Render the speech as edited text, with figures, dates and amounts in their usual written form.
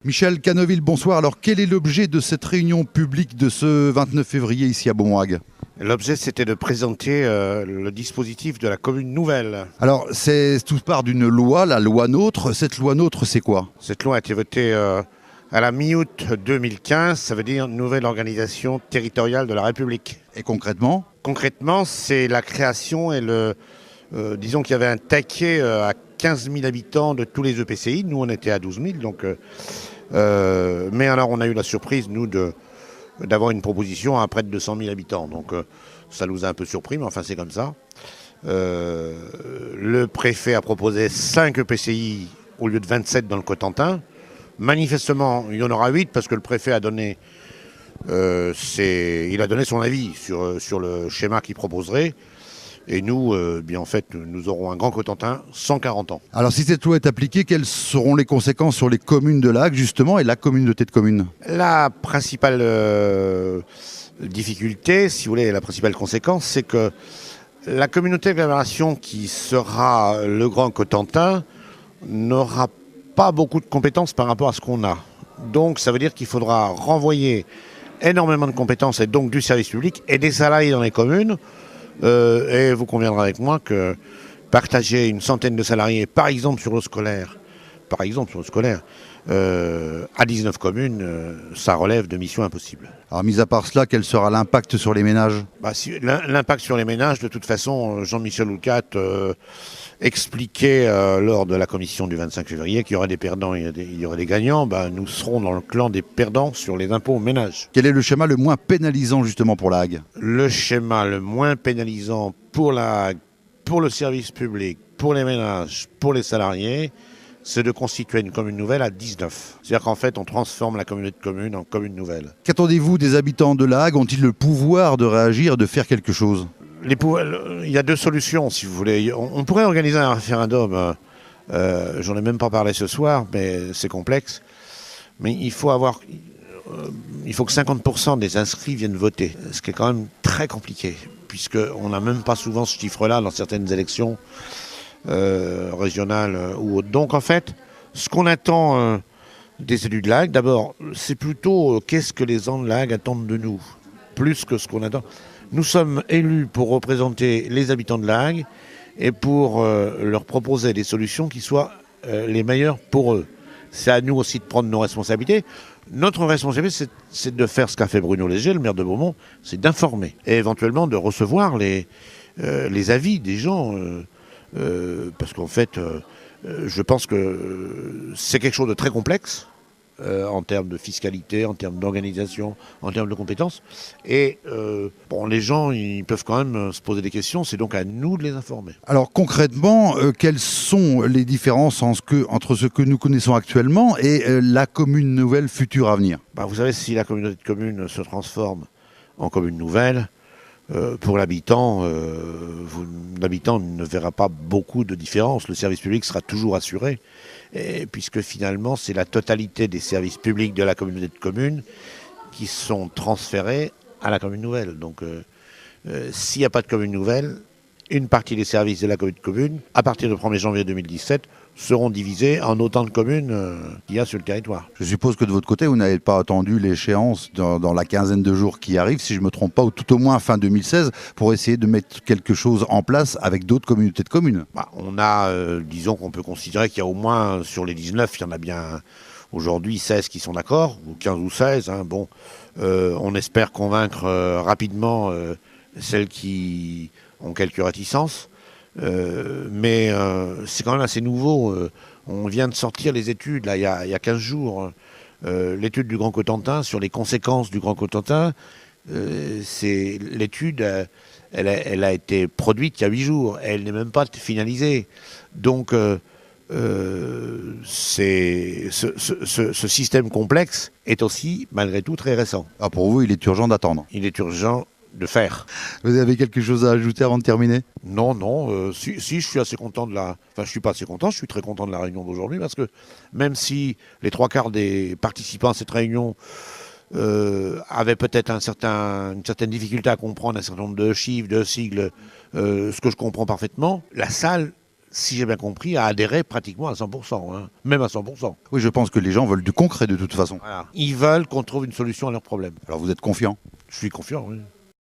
Michel Canoville, bonsoir. Alors quel est l'objet de cette réunion publique de ce 29 février ici à Beaumont-Hague ? L'objet, c'était de présenter le dispositif de la commune nouvelle. Alors tout part d'une loi, la loi NOTRe. Cette loi NOTRe, c'est quoi ? Cette loi a été votée à la mi-août 2015, ça veut dire nouvelle organisation territoriale de la République. Et concrètement ? Concrètement, c'est la création et disons qu'il y avait un taquet à 15 000 habitants de tous les EPCI. Nous, on était à 12 000. Mais alors, on a eu la surprise, nous, d'avoir une proposition à près de 200 000 habitants. Donc ça nous a un peu surpris, mais enfin c'est comme ça. Le préfet a proposé 5 EPCI au lieu de 27 dans le Cotentin. Manifestement, il y en aura 8 parce que le préfet a donné, il a donné son avis sur le schéma qu'il proposerait. Et nous, en fait, nous aurons un grand Cotentin 140 ans. Alors si cette loi est appliquée, quelles seront les conséquences sur les communes de l'Hague justement et la communauté de communes ? La principale difficulté, si vous voulez, la principale conséquence, c'est que la communauté d'agglomération qui sera le Grand Cotentin n'aura pas beaucoup de compétences par rapport à ce qu'on a. Donc ça veut dire qu'il faudra renvoyer énormément de compétences et donc du service public et des salariés dans les communes. Et vous conviendrez avec moi que partager une centaine de salariés, par exemple sur le scolaire, à 19 communes, ça relève de mission impossible. Alors mis à part cela, quel sera l'impact sur les ménages ? L'impact sur les ménages, de toute façon, Jean-Michel Houcat expliquait lors de la commission du 25 février qu'il y aurait des perdants et il y aurait des gagnants. Nous serons dans le clan des perdants sur les impôts aux ménages. Quel est le schéma le moins pénalisant justement pour la Hague ? Le schéma le moins pénalisant pour la Hague, pour le service public, pour les ménages, pour les salariés, c'est de constituer une commune nouvelle à 19. C'est-à-dire qu'en fait, on transforme la communauté de communes en commune nouvelle. Qu'attendez-vous des habitants de la Hague ? Ont-ils le pouvoir de réagir, de faire quelque chose ? Il y a 2 solutions, si vous voulez. On pourrait organiser un référendum. J'en ai même pas parlé ce soir, mais c'est complexe. Mais il faut que 50% des inscrits viennent voter, ce qui est quand même très compliqué, puisqu'on n'a même pas souvent ce chiffre-là dans certaines élections régionales ou autres. Donc en fait, ce qu'on attend des élus de l'Hague, d'abord, c'est plutôt qu'est-ce que les gens de l'Hague attendent de nous, plus que ce qu'on attend. Nous sommes élus pour représenter les habitants de la Hague et pour leur proposer des solutions qui soient les meilleures pour eux. C'est à nous aussi de prendre nos responsabilités. Notre responsabilité, c'est de faire ce qu'a fait Bruno Léger, le maire de Beaumont, c'est d'informer et éventuellement de recevoir les avis des gens. Parce qu'en fait, je pense que c'est quelque chose de très complexe en termes de fiscalité, en termes d'organisation, en termes de compétences. Et les gens, ils peuvent quand même se poser des questions, c'est donc à nous de les informer. Alors concrètement, quelles sont les différences entre ce que nous connaissons actuellement et la commune nouvelle future à venir ? Vous savez, si la communauté de communes se transforme en commune nouvelle, pour l'habitant, l'habitant ne verra pas beaucoup de différence. Le service public sera toujours assuré, puisque finalement, c'est la totalité des services publics de la communauté de communes qui sont transférés à la commune nouvelle. Donc, s'il n'y a pas de commune nouvelle, une partie des services de la commune de communes, à partir du 1er janvier 2017, seront divisés en autant de communes qu'il y a sur le territoire. Je suppose que de votre côté, vous n'avez pas attendu l'échéance dans la quinzaine de jours qui arrive, si je ne me trompe pas, ou tout au moins fin 2016, pour essayer de mettre quelque chose en place avec d'autres communautés de communes. On a, disons qu'on peut considérer qu'il y a au moins, sur les 19, il y en a bien aujourd'hui 16 qui sont d'accord, ou 15 ou 16. On espère convaincre rapidement celles qui ont quelques réticences. Mais c'est quand même assez nouveau. On vient de sortir les études, là, il y a 15 jours. L'étude du Grand Cotentin sur les conséquences du Grand Cotentin. L'étude, elle a été produite il y a 8 jours. Elle n'est même pas finalisée. Donc, ce système complexe est aussi, malgré tout, très récent. Pour vous, il est urgent d'attendre. Il est urgent de faire. Vous avez quelque chose à ajouter avant de terminer ? Non. Si je suis assez content je suis pas assez content, je suis très content de la réunion d'aujourd'hui parce que même si les 3/4 des participants à cette réunion avaient peut-être une certaine difficulté à comprendre un certain nombre de chiffres, de sigles, ce que je comprends parfaitement, la salle si j'ai bien compris, a adhéré pratiquement à 100%, hein, même à 100%. Oui, je pense que les gens veulent du concret de toute façon. Voilà. Ils veulent qu'on trouve une solution à leurs problèmes. Alors vous êtes confiant? Je suis confiant, oui.